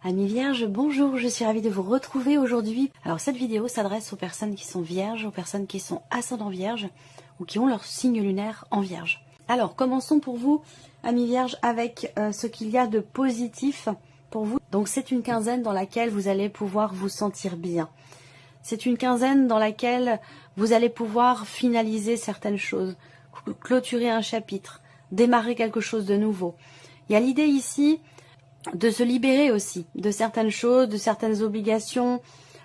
Amis vierges, bonjour, je suis ravie de vous retrouver aujourd'hui. Alors cette vidéo s'adresse aux personnes qui sont vierges, aux personnes qui sont ascendant vierge ou qui ont leur signe lunaire en vierge. Alors commençons pour vous, amis vierges, avec ce qu'il y a de positif pour vous. Donc c'est une quinzaine dans laquelle vous allez pouvoir vous sentir bien. C'est une quinzaine dans laquelle vous allez pouvoir finaliser certaines choses, clôturer un chapitre, démarrer quelque chose de nouveau. Il y a l'idée ici de se libérer aussi de certaines choses, de certaines obligations,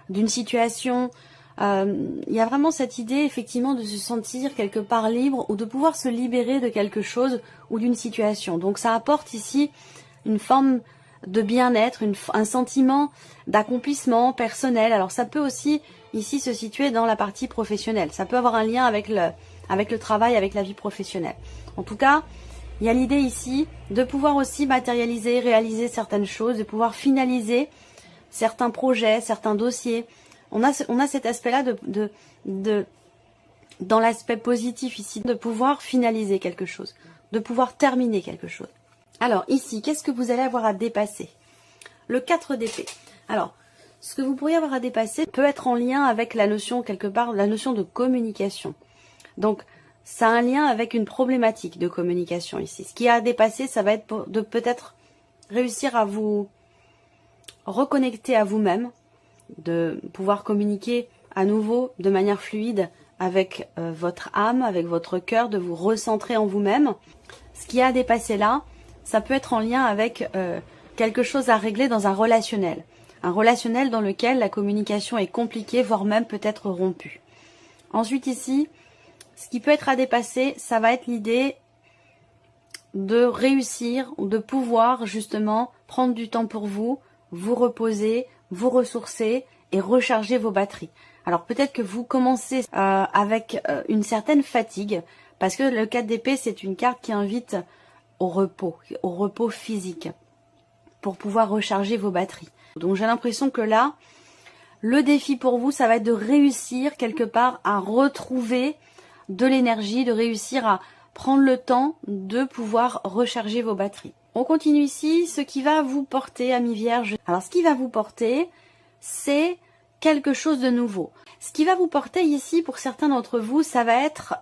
d'une situation. Il y a vraiment cette idée effectivement de se sentir quelque part libre ou de pouvoir se libérer de quelque chose ou d'une situation. Donc ça apporte ici une forme de bien-être, un sentiment d'accomplissement personnel. Alors ça peut aussi ici se situer dans la partie professionnelle. Ça peut avoir un lien avec le travail, avec la vie professionnelle. En tout cas, il y a l'idée ici de pouvoir aussi matérialiser, réaliser certaines choses, de pouvoir finaliser certains projets, certains dossiers. On a cet aspect-là dans l'aspect positif ici, de pouvoir finaliser quelque chose, de pouvoir terminer quelque chose. Alors ici, qu'est-ce que vous allez avoir à dépasser? Le 4 d'épée. Alors, ce que vous pourriez avoir à dépasser peut être en lien avec la notion, quelque part, la notion de communication. Donc, ça a un lien avec une problématique de communication ici. Ce qui a à dépasser, ça va être de peut-être réussir à vous reconnecter à vous-même, de pouvoir communiquer à nouveau de manière fluide avec votre âme, avec votre cœur, de vous recentrer en vous-même. Ce qui a à dépasser là, ça peut être en lien avec quelque chose à régler dans un relationnel. Un relationnel dans lequel la communication est compliquée, voire même peut-être rompue. Ensuite ici, ce qui peut être à dépasser, ça va être l'idée de réussir ou de pouvoir justement prendre du temps pour vous, vous reposer, vous ressourcer et recharger vos batteries. Alors peut-être que vous commencez avec une certaine fatigue, parce que le 4 d'épée, c'est une carte qui invite au repos physique, pour pouvoir recharger vos batteries. Donc j'ai l'impression que là, le défi pour vous, ça va être de réussir quelque part à retrouver de l'énergie, de réussir à prendre le temps de pouvoir recharger vos batteries. On continue ici, ce qui va vous porter, amis vierges. Alors ce qui va vous porter, c'est quelque chose de nouveau. Ce qui va vous porter ici, pour certains d'entre vous, ça va être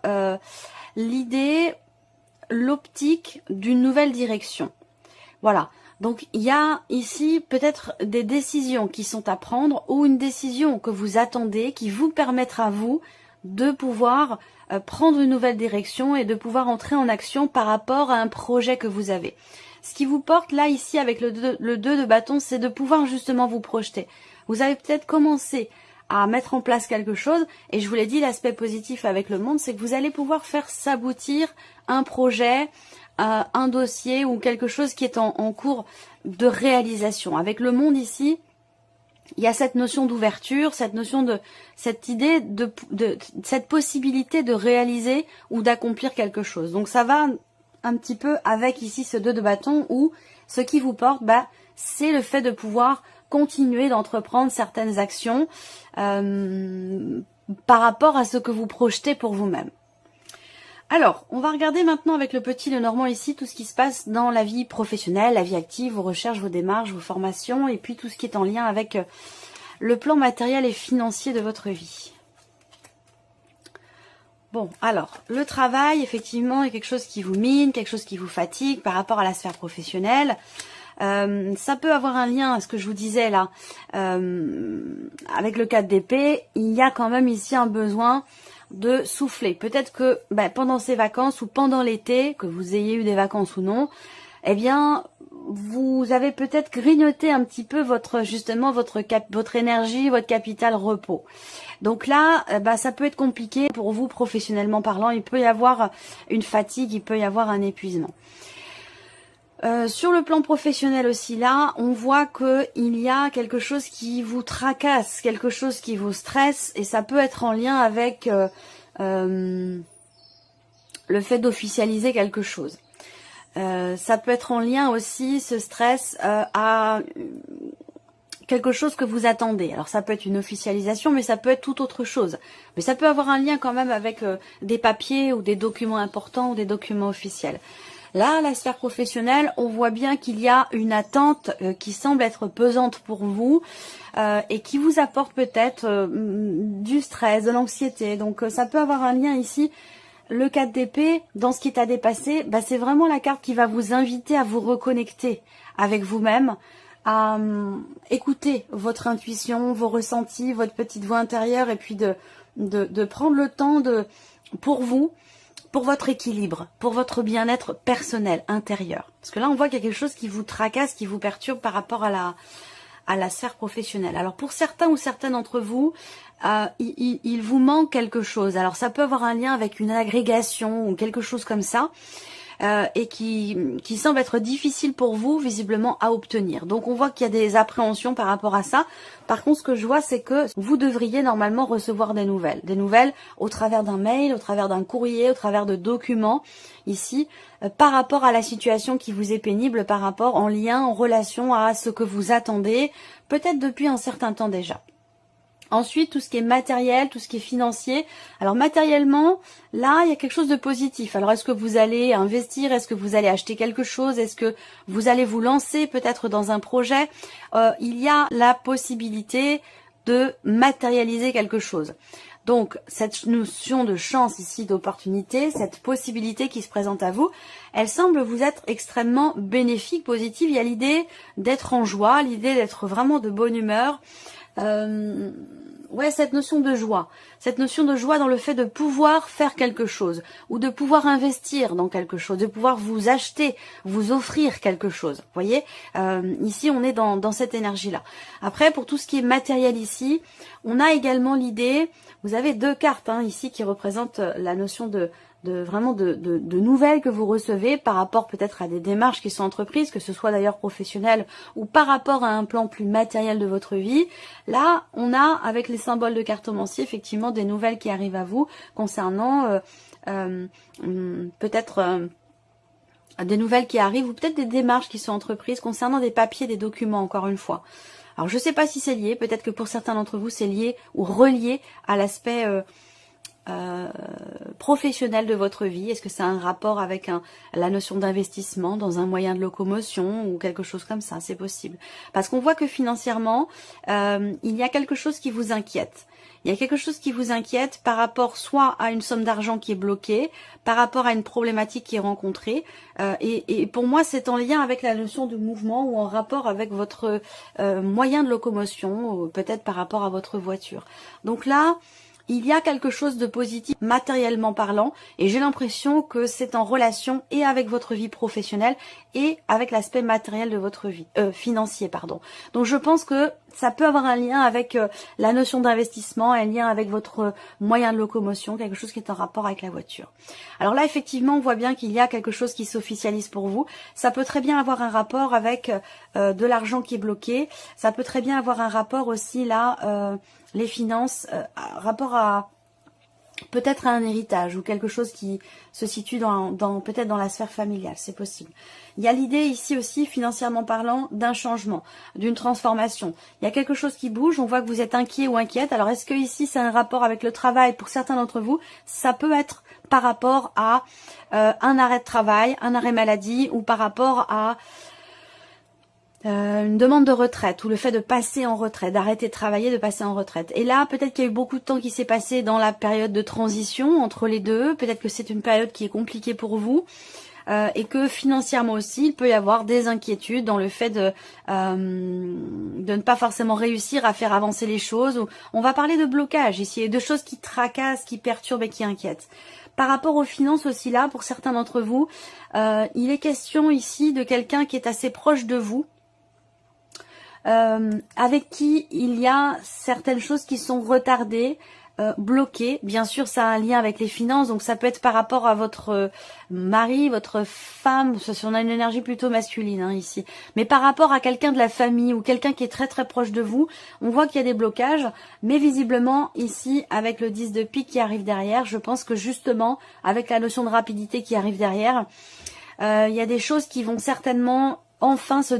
l'idée, l'optique d'une nouvelle direction. Voilà. Donc il y a ici peut-être des décisions qui sont à prendre ou une décision que vous attendez qui vous permettra vous de pouvoir prendre une nouvelle direction et de pouvoir entrer en action par rapport à un projet que vous avez. Ce qui vous porte là ici avec le 2 de bâton, c'est de pouvoir justement vous projeter. Vous avez peut-être commencé à mettre en place quelque chose et je vous l'ai dit, l'aspect positif avec le monde, c'est que vous allez pouvoir faire s'aboutir un projet, un dossier ou quelque chose qui est en cours de réalisation. Avec le monde ici, il y a cette notion d'ouverture, cette idée de cette possibilité de réaliser ou d'accomplir quelque chose. Donc ça va un petit peu avec ici ce 2 de bâton où ce qui vous porte, c'est le fait de pouvoir continuer d'entreprendre certaines actions par rapport à ce que vous projetez pour vous-même. Alors, on va regarder maintenant avec le petit Lenormand ici tout ce qui se passe dans la vie professionnelle, la vie active, vos recherches, vos démarches, vos formations et puis tout ce qui est en lien avec le plan matériel et financier de votre vie. Bon, alors, le travail, effectivement, est quelque chose qui vous mine, quelque chose qui vous fatigue par rapport à la sphère professionnelle. Ça peut avoir un lien à ce que je vous disais là, avec le 4 d'épée, il y a quand même ici un besoin de souffler. Peut-être que pendant ces vacances ou pendant l'été, que vous ayez eu des vacances ou non, eh bien, vous avez peut-être grignoté un petit peu votre énergie, votre capital repos. Donc là, ça peut être compliqué pour vous professionnellement parlant. Il peut y avoir une fatigue, il peut y avoir un épuisement. Sur le plan professionnel aussi, là, on voit qu'il y a quelque chose qui vous tracasse, quelque chose qui vous stresse, et ça peut être en lien avec le fait d'officialiser quelque chose. Ça peut être en lien aussi, ce stress, à quelque chose que vous attendez. Alors ça peut être une officialisation, mais ça peut être tout autre chose. Mais ça peut avoir un lien quand même avec des papiers ou des documents importants ou des documents officiels. Là, la sphère professionnelle, on voit bien qu'il y a une attente qui semble être pesante pour vous et qui vous apporte peut-être du stress, de l'anxiété. Donc ça peut avoir un lien ici. Le 4 d'épée, dans ce qui est à dépasser, bah, c'est vraiment la carte qui va vous inviter à vous reconnecter avec vous-même, à écouter votre intuition, vos ressentis, votre petite voix intérieure, et puis de prendre le temps pour vous, pour votre équilibre, pour votre bien-être personnel, intérieur. Parce que là, on voit qu'il y a quelque chose qui vous tracasse, qui vous perturbe par rapport à la sphère professionnelle. Alors pour certains ou certaines d'entre vous, il vous manque quelque chose. Alors ça peut avoir un lien avec une agrégation ou quelque chose comme ça. Et qui semble être difficile pour vous visiblement à obtenir. Donc on voit qu'il y a des appréhensions par rapport à ça. Par contre, ce que je vois, c'est que vous devriez normalement recevoir des nouvelles au travers d'un mail, au travers d'un courrier, au travers de documents ici, par rapport à la situation qui vous est pénible, par rapport en lien, en relation à ce que vous attendez, peut-être depuis un certain temps déjà. Ensuite, tout ce qui est matériel, tout ce qui est financier. Alors matériellement, là, il y a quelque chose de positif. Alors est-ce que vous allez investir? Est-ce que vous allez acheter quelque chose? Est-ce que vous allez vous lancer peut-être dans un projet? Il y a la possibilité de matérialiser quelque chose. Donc cette notion de chance ici, d'opportunité, cette possibilité qui se présente à vous, elle semble vous être extrêmement bénéfique, positive. Il y a l'idée d'être en joie, l'idée d'être vraiment de bonne humeur. Ouais, cette notion de joie dans le fait de pouvoir faire quelque chose ou de pouvoir investir dans quelque chose, de pouvoir vous acheter, vous offrir quelque chose. Vous voyez, ici on est dans cette énergie-là. Après, pour tout ce qui est matériel ici, on a également l'idée, vous avez deux cartes ici qui représentent la notion de nouvelles que vous recevez par rapport peut-être à des démarches qui sont entreprises, que ce soit d'ailleurs professionnelles ou par rapport à un plan plus matériel de votre vie. Là, on a avec les symboles de cartomancie effectivement des nouvelles qui arrivent à vous concernant peut-être des nouvelles qui arrivent ou peut-être des démarches qui sont entreprises concernant des papiers, des documents encore une fois. Alors je ne sais pas si c'est lié, peut-être que pour certains d'entre vous c'est lié ou relié à l'aspect professionnel de votre vie. Est-ce que c'est un rapport avec la notion d'investissement dans un moyen de locomotion ou quelque chose comme ça? C'est possible. Parce qu'on voit que financièrement, il y a quelque chose qui vous inquiète. Il y a quelque chose qui vous inquiète par rapport soit à une somme d'argent qui est bloquée, par rapport à une problématique qui est rencontrée. Et pour moi, c'est en lien avec la notion de mouvement ou en rapport avec votre moyen de locomotion, peut-être par rapport à votre voiture. Donc là, il y a quelque chose de positif matériellement parlant et j'ai l'impression que c'est en relation et avec votre vie professionnelle et avec l'aspect matériel de votre vie, financier pardon. Donc je pense que ça peut avoir un lien avec la notion d'investissement, un lien avec votre moyen de locomotion, quelque chose qui est en rapport avec la voiture. Alors là effectivement on voit bien qu'il y a quelque chose qui s'officialise pour vous. Ça peut très bien avoir un rapport avec de l'argent qui est bloqué, ça peut très bien avoir un rapport aussi là... les finances, rapport à peut-être à un héritage ou quelque chose qui se situe peut-être dans la sphère familiale, c'est possible. Il y a l'idée ici aussi, financièrement parlant, d'un changement, d'une transformation. Il y a quelque chose qui bouge, on voit que vous êtes inquiet ou inquiète. Alors est-ce que ici c'est un rapport avec le travail? Pour certains d'entre vous, ça peut être par rapport à un arrêt de travail, un arrêt maladie ou par rapport à... une demande de retraite ou le fait de passer en retraite, d'arrêter de travailler, de passer en retraite. Et là, peut-être qu'il y a eu beaucoup de temps qui s'est passé dans la période de transition entre les deux. Peut-être que c'est une période qui est compliquée pour vous et que financièrement aussi, il peut y avoir des inquiétudes dans le fait de ne pas forcément réussir à faire avancer les choses. On va parler de blocage ici, de choses qui tracassent, qui perturbent et qui inquiètent. Par rapport aux finances aussi là, pour certains d'entre vous, il est question ici de quelqu'un qui est assez proche de vous, avec qui il y a certaines choses qui sont retardées, bloquées. Bien sûr, ça a un lien avec les finances, donc ça peut être par rapport à votre mari, votre femme, si on a une énergie plutôt masculine ici. Mais par rapport à quelqu'un de la famille ou quelqu'un qui est très très proche de vous, on voit qu'il y a des blocages, mais visiblement ici, avec le 10 de pique qui arrive derrière, je pense que justement, avec la notion de rapidité qui arrive derrière, il y a des choses qui vont certainement... enfin se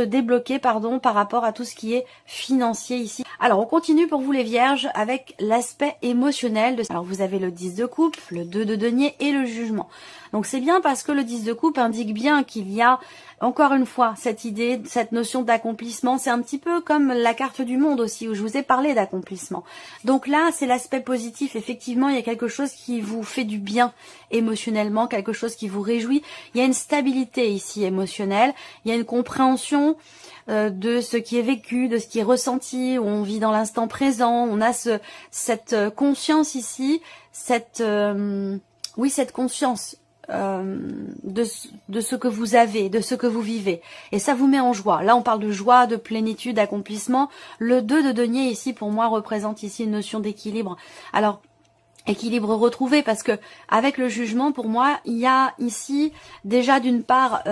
débloquer par rapport à tout ce qui est financier ici. Alors, on continue pour vous les vierges avec l'aspect émotionnel. Alors, vous avez le 10 de coupe, le 2 de denier et le jugement. Donc, c'est bien parce que le 10 de coupe indique bien qu'il y a, encore une fois, cette idée, cette notion d'accomplissement. C'est un petit peu comme la carte du monde aussi, où je vous ai parlé d'accomplissement. Donc là, c'est l'aspect positif. Effectivement, il y a quelque chose qui vous fait du bien émotionnellement, quelque chose qui vous réjouit. Il y a une stabilité ici émotionnelle. Il y a une compréhension de ce qui est vécu, de ce qui est ressenti, où on vit dans l'instant présent, on a cette conscience ici, cette conscience de ce que vous avez, de ce que vous vivez. Et ça vous met en joie. Là, on parle de joie, de plénitude, d'accomplissement. Le 2 de denier ici, pour moi, représente ici une notion d'équilibre. Alors, équilibre retrouvé, parce que avec le jugement, pour moi, il y a ici déjà d'une part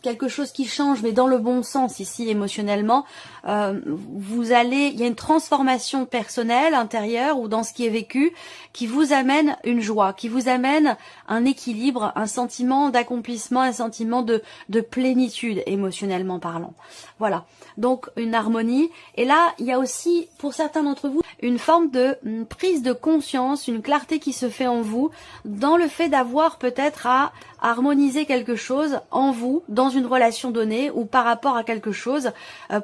quelque chose qui change, mais dans le bon sens ici émotionnellement. Il y a une transformation personnelle intérieure ou dans ce qui est vécu qui vous amène une joie, qui vous amène un équilibre, un sentiment d'accomplissement, un sentiment de plénitude émotionnellement parlant. Voilà, donc une harmonie. Et là, il y a aussi pour certains d'entre vous une forme de prise de conscience, une clarté qui se fait en vous dans le fait d'avoir peut-être à harmoniser quelque chose en vous, dans une relation donnée ou par rapport à quelque chose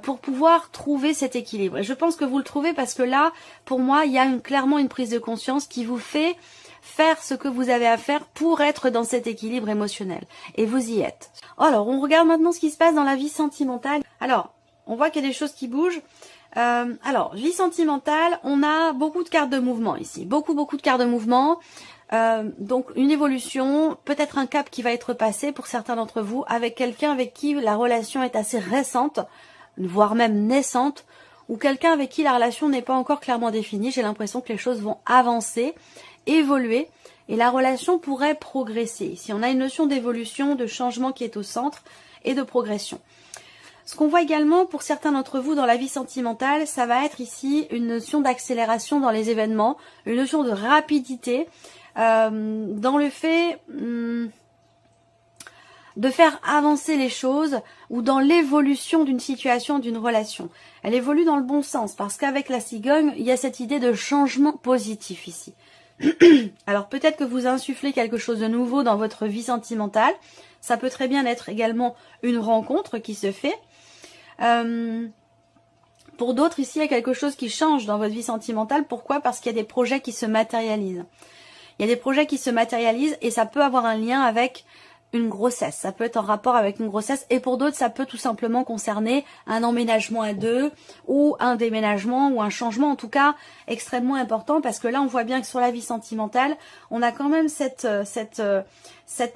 pour pouvoir trouver cet équilibre. Et je pense que vous le trouvez parce que là, pour moi, il y a clairement une prise de conscience qui vous fait faire ce que vous avez à faire pour être dans cet équilibre émotionnel. Et vous y êtes. Alors, on regarde maintenant ce qui se passe dans la vie sentimentale. Alors, on voit qu'il y a des choses qui bougent. Alors, vie sentimentale, on a beaucoup de cartes de mouvement ici. Beaucoup de cartes de mouvement. Donc, une évolution, peut-être un cap qui va être passé pour certains d'entre vous avec quelqu'un avec qui la relation est assez récente, voire même naissante, ou quelqu'un avec qui la relation n'est pas encore clairement définie. J'ai l'impression que les choses vont avancer, évoluer, et la relation pourrait progresser. Ici, on a une notion d'évolution, de changement qui est au centre, et de progression. Ce qu'on voit également pour certains d'entre vous dans la vie sentimentale, ça va être ici une notion d'accélération dans les événements, une notion de rapidité, dans le fait de faire avancer les choses ou dans l'évolution d'une situation, d'une relation. Elle évolue dans le bon sens parce qu'avec la cigogne, il y a cette idée de changement positif ici. Alors peut-être que vous insufflez quelque chose de nouveau dans votre vie sentimentale. Ça peut très bien être également une rencontre qui se fait. Pour d'autres, ici, il y a quelque chose qui change dans votre vie sentimentale. Pourquoi? Parce qu'il y a des projets qui se matérialisent. Il y a des projets qui se matérialisent et ça peut avoir un lien avec une grossesse. Ça peut être en rapport avec une grossesse et pour d'autres, ça peut tout simplement concerner un emménagement à deux ou un déménagement ou un changement, en tout cas extrêmement important parce que là, on voit bien que sur la vie sentimentale, on a quand même cette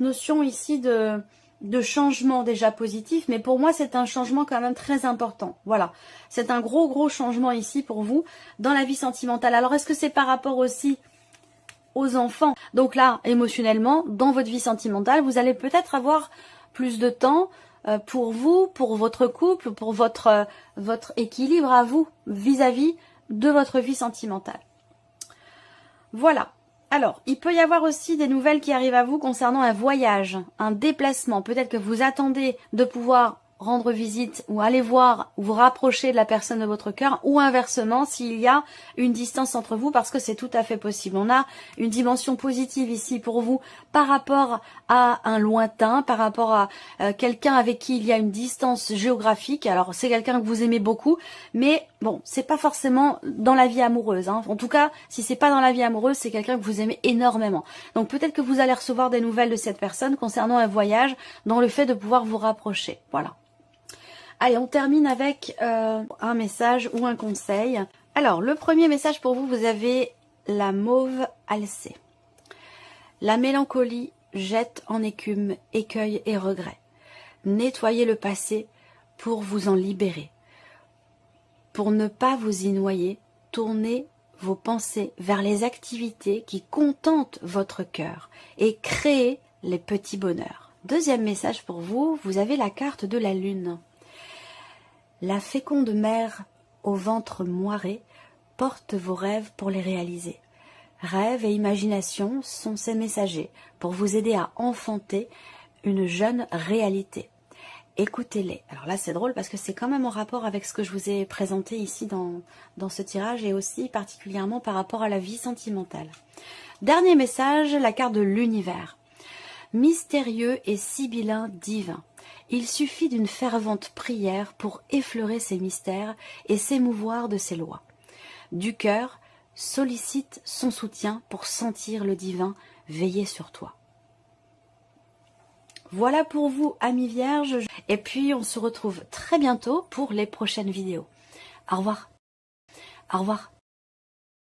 notion ici de changement déjà positif, mais pour moi c'est un changement quand même très important. Voilà, c'est un gros changement ici pour vous dans la vie sentimentale. Alors est-ce que c'est par rapport aussi aux enfants? Donc là, émotionnellement, dans votre vie sentimentale, vous allez peut-être avoir plus de temps pour vous, pour votre couple, pour votre équilibre à vous vis-à-vis de votre vie sentimentale. Voilà. Alors, il peut y avoir aussi des nouvelles qui arrivent à vous concernant un voyage, un déplacement. Peut-être que vous attendez de pouvoir rendre visite ou aller voir ou vous rapprocher de la personne de votre cœur ou inversement s'il y a une distance entre vous parce que c'est tout à fait possible. On a une dimension positive ici pour vous par rapport à un lointain, par rapport à quelqu'un avec qui il y a une distance géographique. Alors c'est quelqu'un que vous aimez beaucoup, mais bon, c'est pas forcément dans la vie amoureuse. Hein. En tout cas, si c'est pas dans la vie amoureuse, c'est quelqu'un que vous aimez énormément. Donc peut-être que vous allez recevoir des nouvelles de cette personne concernant un voyage dans le fait de pouvoir vous rapprocher. Voilà. Allez, on termine avec un message ou un conseil. Alors, le premier message pour vous, vous avez la mauve alcée. La mélancolie jette en écume, écueil et regret. Nettoyez le passé pour vous en libérer. Pour ne pas vous y noyer, tournez vos pensées vers les activités qui contentent votre cœur et créez les petits bonheurs. Deuxième message pour vous, vous avez la carte de la lune. La féconde mère au ventre moiré porte vos rêves pour les réaliser. Rêves et imagination sont ses messagers pour vous aider à enfanter une jeune réalité. écoutez-les. Alors là, c'est drôle parce que c'est quand même en rapport avec ce que je vous ai présenté ici dans ce tirage et aussi particulièrement par rapport à la vie sentimentale. Dernier message, la carte de l'univers. Mystérieux et sibyllin divin. Il suffit d'une fervente prière pour effleurer ces mystères et s'émouvoir de ces lois. Du cœur, sollicite son soutien pour sentir le divin veiller sur toi. Voilà pour vous, amis vierges. Et puis, on se retrouve très bientôt pour les prochaines vidéos. Au revoir. Au revoir.